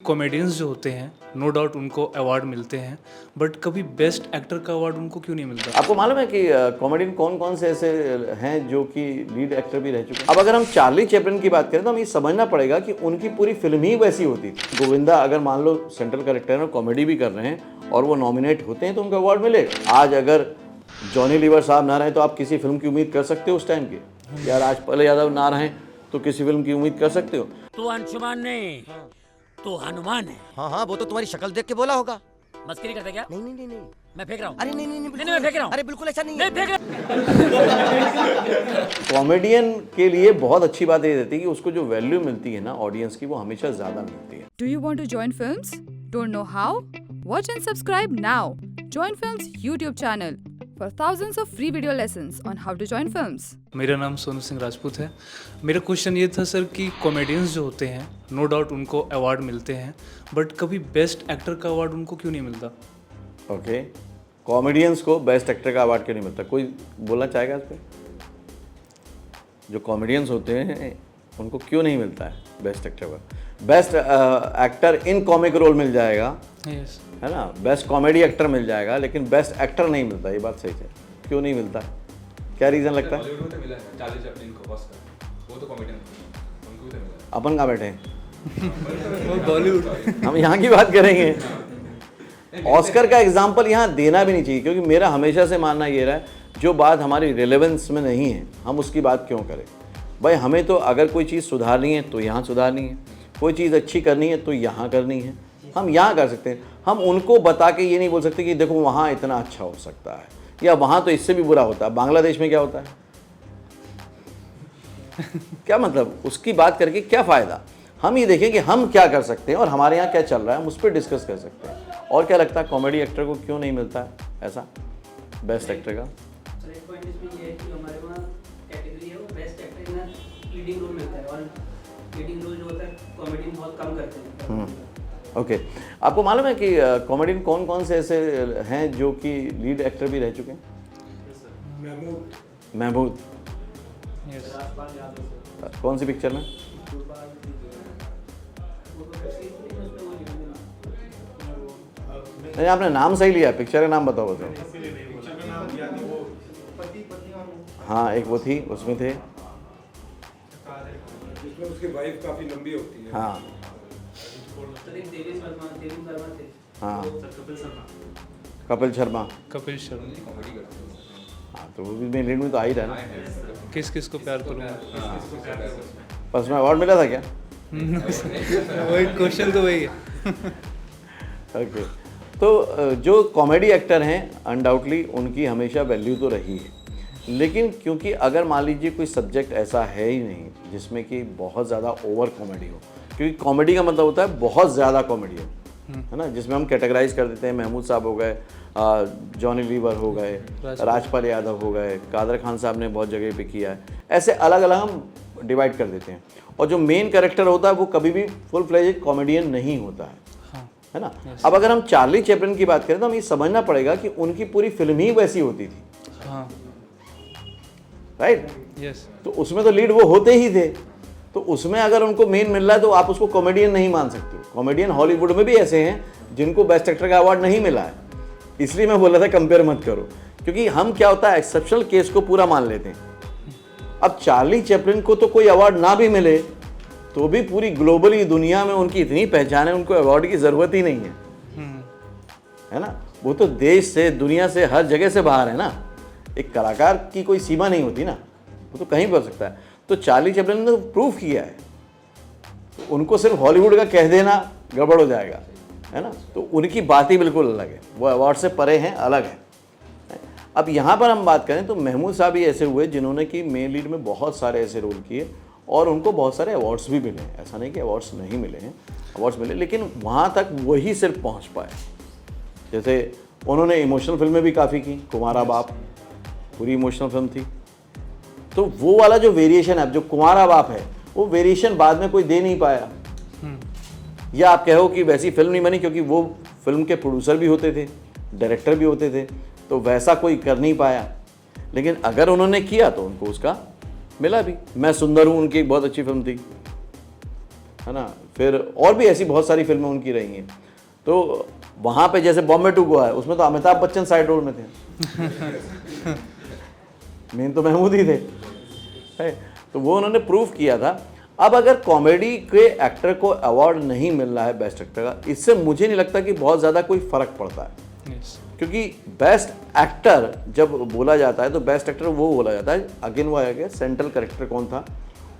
Comedians जो होते हैं नो डाउट उनको अवार्ड मिलते हैं, बट कभी बेस्ट एक्टर का अवार्ड उनको क्यों नहीं मिलता? आपको मालूम है कि कॉमेडियन कौन कौन से ऐसे हैं जो कि लीड एक्टर भी रह चुके हैं? अब अगर हम चार्ली चैपलिन की बात करें तो हमें ये समझना पड़ेगा कि उनकी पूरी फिल्म ही वैसी होती थी। गोविंदा अगर मान लो सेंट्रल कैरेक्टर में कॉमेडी भी कर रहे हैं और वो नॉमिनेट होते हैं तो उनको अवार्ड मिलेगा। आज अगर जॉनी लीवर साहब ना रहे तो आप किसी फिल्म की उम्मीद कर सकते हो उस टाइम की? या राजपाल यादव ना रहे तो किसी फिल्म की उम्मीद कर सकते हो? तू अंशुमान नहीं, तू हनुमान है। हाँ हाँ, वो तो तुम्हारी शक्ल देख के बोला होगा। मस्करी करते क्या? नहीं नहीं नहीं नहीं, मैं फेंक रहा हूँ। अरे नहीं नहीं नहीं, नहीं, मैं फेंक रहा हूँ। अरे बिल्कुल ऐसा नहीं नहीं है। फेंक रहा। कॉमेडियन के लिए बहुत अच्छी बात ये रहती है कि उसको जो वैल्यू मिलती है ना ऑडियंस की, वो हमेशा ज्यादा मिलती है। Do you want to join films? Don't know how? Watch and subscribe now. Join Films YouTube channel for thousands of free video lessons on how to join films. मेरा नाम सोनू सिंह राजपूत है। मेरा क्वेश्चन ये था सर कि कॉमेडियंस जो होते हैं नो डाउट उनको अवार्ड मिलते हैं, बट कभी बेस्ट एक्टर का अवार्ड उनको क्यों नहीं मिलता? ओके, कॉमेडियंस को बेस्ट एक्टर का अवार्ड क्यों नहीं मिलता? कोई बोलना चाहेगा इस पर? जो कॉमेडियंस होते हैं उनको क्यों नहीं मिलता है बेस्ट एक्टर का? Best actor in comic role मिल जाएगा, यस है ना, बेस्ट कॉमेडी एक्टर मिल जाएगा, लेकिन बेस्ट एक्टर नहीं मिलता। ये बात सही है। क्यों नहीं मिलता? क्या रीज़न लगता है? बॉलीवुड में तो मिला है चार्ली चैपलिन को ऑस्कर, वो तो कॉमेडियन थे, उनको भी तो मिला अपन कहाँ बैठे हैं? वो बॉलीवुड। हम यहाँ की बात करेंगे। ऑस्कर का एग्जाम्पल यहाँ देना भी नहीं चाहिए, क्योंकि मेरा हमेशा से मानना ये रहा है जो बात हमारी रिलेवेंस में नहीं है हम उसकी बात क्यों करें। भाई हमें तो अगर कोई चीज़ सुधारनी है तो यहाँ सुधारनी है, कोई चीज़ अच्छी करनी है तो यहाँ करनी है, हम यहाँ कर सकते हैं। हम उनको बता के ये नहीं बोल सकते कि देखो वहाँ इतना अच्छा हो सकता है या वहाँ तो इससे भी बुरा होता है। बांग्लादेश में क्या होता है क्या मतलब उसकी बात करके क्या फ़ायदा? हम ये देखें कि हम क्या कर सकते हैं और हमारे यहाँ क्या चल रहा है, हम उस पर डिस्कस कर सकते हैं। और क्या लगता है कॉमेडी एक्टर को क्यों नहीं मिलता है ऐसा बेस्ट एक्टर का? सर एक पॉइंट इसमें ये है कि हमारे वहाँ कैटेगरी है वो best actor in leading role मिलता है, और लीडिंग रोल जो होता है कॉमेडी बहुत कम करते हैं। ओके, आपको मालूम है कि कॉमेडियन कौन कौन से ऐसे हैं जो कि लीड एक्टर भी रह चुके हैं? महमूद। यस कौन सी पिक्चर में? नहीं, आपने नाम सही लिया, पिक्चर का नाम बताओ। हाँ, एक वो थी, उसमें थे। जिसमें उसकी वाइफ काफी लंबी होती है। हाँ हाँ, कपिल शर्मा। कपिल शर्मा। कॉमेडी करते हैं। हाँ, तो वो भी मेन लीड में तो आ ही रहा है ना। किस किस को प्यार करूँगा? पर उसमें अवार्ड मिला था क्या? वही क्वेश्चन तो वही है। ओके, तो जो कॉमेडी एक्टर हैं अनडाउटली उनकी हमेशा वैल्यू तो रही है, लेकिन क्योंकि अगर मान लीजिए कोई सब्जेक्ट ऐसा है ही नहीं जिसमें कि बहुत ज़्यादा ओवर कॉमेडी हो, क्योंकि कॉमेडी का मतलब होता है बहुत ज़्यादा कॉमेडी हो, है ना, जिसमें हम कैटेगराइज कर देते हैं। महमूद साहब हो गए, जॉनी लीवर हो गए, राजपाल यादव हो गए, कादर खान साहब ने बहुत जगह पे किया है, ऐसे अलग अलग हम डिवाइड कर देते हैं। और जो मेन कैरेक्टर होता है वो कभी भी फुल फ्लेजेड कॉमेडियन नहीं होता है ना। अब अगर हम चार्ली चैपलिन की बात करें तो हमें ये समझना पड़ेगा कि उनकी पूरी फिल्म ही वैसी होती थी, हाँ राइट? यस तो उसमें तो लीड वो होते ही थे, तो उसमें अगर उनको मेन मिल रहा है तो आप उसको कॉमेडियन नहीं मान सकते हो। कॉमेडियन हॉलीवुड में भी ऐसे हैं जिनको बेस्ट एक्टर का अवार्ड नहीं मिला है, इसलिए मैं बोल रहा था कंपेयर मत करो, क्योंकि हम क्या होता है एक्सेप्शनल केस को पूरा मान लेते हैं। अब चार्ली चैपलिन को तो कोई अवार्ड ना भी मिले तो भी पूरी ग्लोबली दुनिया में उनकी इतनी पहचान है, उनको अवार्ड की ज़रूरत ही नहीं है ना। वो तो देश से दुनिया से हर जगह से बाहर है ना। एक कलाकार की कोई सीमा नहीं होती ना, वो तो कहीं भी हो सकता है। तो चार्ली चैपलिन ने तो प्रूव किया है, तो उनको सिर्फ हॉलीवुड का कह देना गड़बड़ हो जाएगा, है ना। तो उनकी बात ही बिल्कुल अलग है, वो अवार्ड से परे हैं, अलग है। अब यहाँ पर हम बात करें तो महमूद साहब ही ऐसे हुए जिन्होंने कि मेन लीड में बहुत सारे ऐसे रोल किए और उनको बहुत सारे अवार्ड्स भी मिले हैं। ऐसा नहीं कि अवार्ड्स नहीं मिले हैं, अवार्ड्स मिले, लेकिन वहाँ तक वही सिर्फ पहुँच पाए। जैसे उन्होंने इमोशनल फिल्में भी काफ़ी की, कुमारा बाप पूरी इमोशनल फिल्म थी, तो वो वाला जो वेरिएशन है, जो कुमारा बाप है, वो वेरिएशन बाद में कोई दे नहीं पाया। या आप कहो कि वैसी फिल्म नहीं बनी क्योंकि वो फिल्म के प्रोड्यूसर भी होते थे, डायरेक्टर भी होते थे, तो वैसा कोई कर नहीं पाया। लेकिन अगर उन्होंने किया तो उनको उसका मिला भी। मैं सुंदर हूँ उनकी एक बहुत अच्छी फिल्म थी, है ना, फिर और भी ऐसी बहुत सारी फिल्में उनकी रही हैं। तो वहाँ पे जैसे बॉम्बे टू गोवा है, उसमें तो अमिताभ बच्चन साइड रोल में थे, मेन तो महमूद ही थे, है? तो वो उन्होंने प्रूव किया था। अब अगर कॉमेडी के एक्टर को अवार्ड नहीं मिल रहा है बेस्ट एक्टर का, इससे मुझे नहीं लगता कि बहुत ज़्यादा कोई फ़र्क पड़ता है। क्योंकि बेस्ट एक्टर जब बोला जाता है तो बेस्ट एक्टर वो बोला जाता है, अगेन वो आया सेंट्रल कैरेक्टर कौन था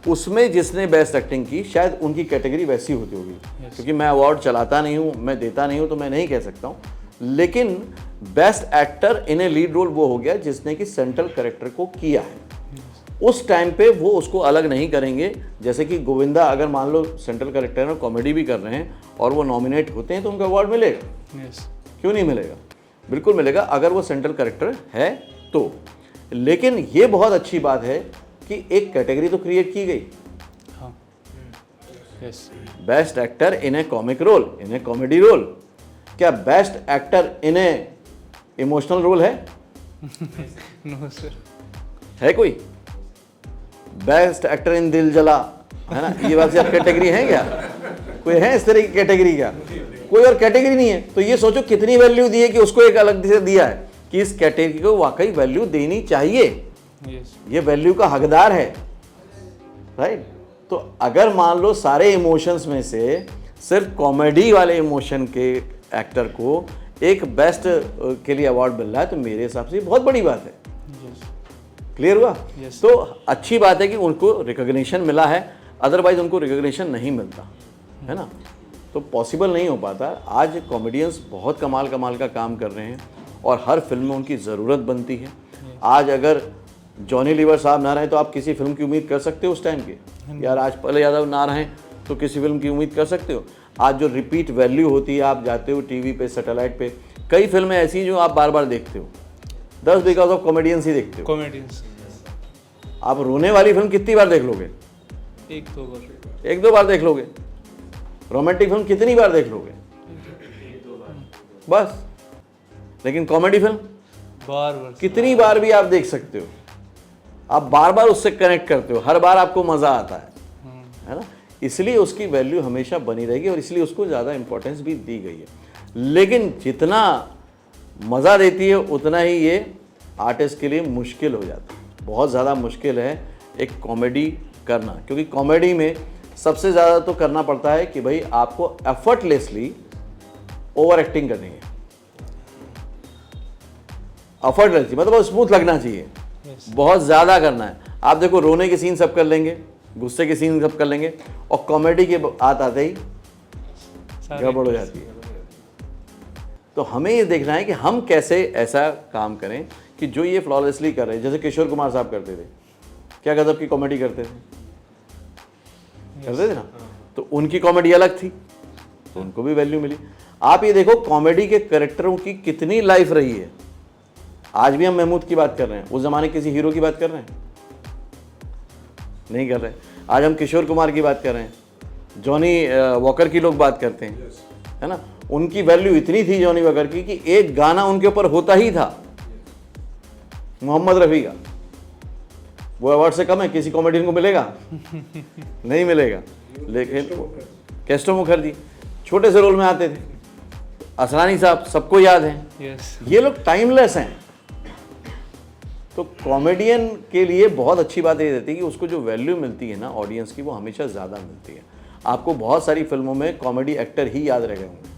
उसमें जिसने बेस्ट एक्टिंग की, शायद उनकी कैटेगरी वैसी होती होगी। क्योंकि मैं अवार्ड चलाता नहीं हूँ, मैं देता नहीं हूँ, तो मैं नहीं कह सकता हूँ। लेकिन best actor in a lead role वो हो गया जिसने कि सेंट्रल कैरेक्टर को किया है। उस टाइम पे वो उसको अलग नहीं करेंगे। जैसे कि गोविंदा अगर मान लो सेंट्रल कैरेक्टर में कॉमेडी भी कर रहे हैं और वो नॉमिनेट होते हैं तो उनको अवार्ड मिलेगा। क्यों नहीं मिलेगा? बिल्कुल मिलेगा, अगर वो सेंट्रल कैरेक्टर है तो। लेकिन ये बहुत अच्छी बात है कि एक कैटेगरी तो क्रिएट की गई। हाँ, yes. Best actor in a comic role, in a comedy role. क्या best actor in a emotional role है? No sir. है कोई? बेस्ट एक्टर इन दिल जला, है ना, ये बात से कैटेगरी है क्या? कोई है इस तरह की कैटेगरी? क्या कोई और कैटेगरी नहीं है? तो ये सोचो कितनी वैल्यू दी है कि उसको एक अलग से दिया है कि इस कैटेगरी को वाकई वैल्यू देनी चाहिए। ये वैल्यू का हकदार है, राइट? तो अगर मान लो सारे इमोशंस में से सिर्फ कॉमेडी वाले इमोशन के एक्टर को एक बेस्ट के लिए अवार्ड मिल रहा है तो मेरे हिसाब से बहुत बड़ी बात है। क्लियर हुआ? तो अच्छी बात है कि उनको रिकॉग्निशन मिला है, अदरवाइज उनको रिकॉग्निशन नहीं मिलता, है ना। तो पॉसिबल नहीं हो पाता। आज कॉमेडियंस बहुत कमाल का काम कर रहे हैं और हर फिल्म में उनकी ज़रूरत बनती है। आज अगर जॉनी लीवर साहब ना रहे तो आप किसी फिल्म की उम्मीद कर सकते हो उस टाइम के? या राजपाल यादव ना रहें तो किसी फिल्म की उम्मीद कर सकते हो? आज जो रिपीट वैल्यू होती है, आप जाते हो टीवी पे, सैटेलाइट पे, कई फिल्में ऐसी जो आप बार बार देखते हो, 10 बिकॉज ऑफ कॉमेडियंस ही देखते हो। कॉमेडियंस। आप रोने वाली फिल्म कितनी बार देख लोगे? एक दो बार देख लोगे। रोमांटिक फिल्म कितनी बार देख लोगे? बस। लेकिन कॉमेडी फिल्म बार कितनी बार भी आप देख सकते हो। आप बार बार उससे कनेक्ट करते हो, हर बार आपको मजा आता है ना। इसलिए उसकी वैल्यू हमेशा बनी रहेगी और इसलिए उसको ज़्यादा इंपॉर्टेंस भी दी गई है। लेकिन जितना मज़ा देती है उतना ही ये आर्टिस्ट के लिए मुश्किल हो जाता है। बहुत ज़्यादा मुश्किल है एक कॉमेडी करना, क्योंकि कॉमेडी में सबसे ज़्यादा तो करना पड़ता है कि भाई आपको एफर्टलेसली ओवर एक्टिंग करनी है। एफर्टलेसली मतलब स्मूथ लगना चाहिए, बहुत ज़्यादा करना है। आप देखो रोने के सीन सब कर लेंगे, गुस्से के सीन सब कर लेंगे, और कॉमेडी के बात आते ही गड़बड़ हो जाती है। तो हमें ये देखना है कि हम कैसे ऐसा काम करें कि जो ये फ्लॉलेसली कर रहे हैं। जैसे किशोर कुमार साहब करते थे, क्या गजब की कॉमेडी करते थे, करते थे ना। तो उनकी कॉमेडी अलग थी तो उनको भी वैल्यू मिली। आप ये देखो कॉमेडी के कैरेक्टरों की कितनी लाइफ रही है। आज भी हम महमूद की बात कर रहे हैं, उस जमाने किसी हीरो की बात कर रहे हैं? नहीं कर रहे। आज हम किशोर कुमार की बात कर रहे हैं, जॉनी वॉकर की लोग बात करते हैं, है ना। उनकी वैल्यू इतनी थी जॉनी वॉकर की कि एक गाना उनके ऊपर होता ही था, मोहम्मद रफ़ी का। वो अवार्ड से कम है किसी कॉमेडियन को मिलेगा? नहीं मिलेगा। लेकिन केस्टो मुखर्जी छोटे से रोल में आते थे, असरानी साहब सबको याद हैं। ये लोग टाइमलेस हैं। तो कॉमेडियन के लिए बहुत अच्छी बात ये रहती है कि उसको जो वैल्यू मिलती है ना ऑडियंस की, वो हमेशा ज़्यादा मिलती है। आपको बहुत सारी फिल्मों में कॉमेडी एक्टर ही याद रह गए होंगे,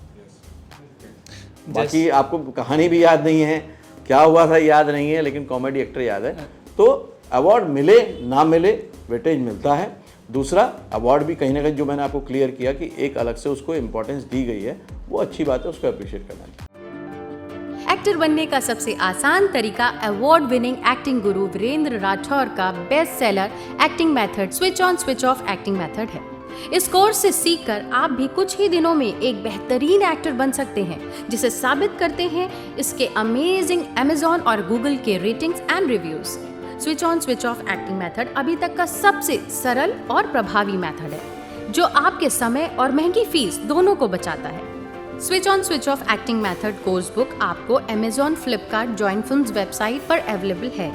बाकी आपको कहानी भी याद नहीं है, क्या हुआ था याद नहीं है, लेकिन कॉमेडी एक्टर याद है। तो अवार्ड मिले ना मिले वेटेज मिलता है। दूसरा अवार्ड भी कहीं ना कहीं, जो मैंने आपको क्लियर किया कि एक अलग से उसको इंपॉर्टेंस दी गई है, वो अच्छी बात है, उसको अप्रिशिएट करना चाहिए। एक्टर बनने का सबसे आसान तरीका अवार्ड विनिंग एक्टिंग गुरु वीरेंद्र राठौर का best seller acting method switch on switch off acting method है। इस कोर्स से सीखकर आप भी कुछ ही दिनों में एक बेहतरीन एक्टर बन सकते हैं, जिसे साबित करते हैं इसके अमेजिंग Amazon और Google के ratings and reviews. Switch on switch off acting method अभी तक का सबसे सरल और प्रभावी मेथड है, जो आपके समय और महंगी फीस दोनों को बचाता है। Switch on switch off acting method course book आपको Amazon, Flipkart, join films website पर अवेलेबल है।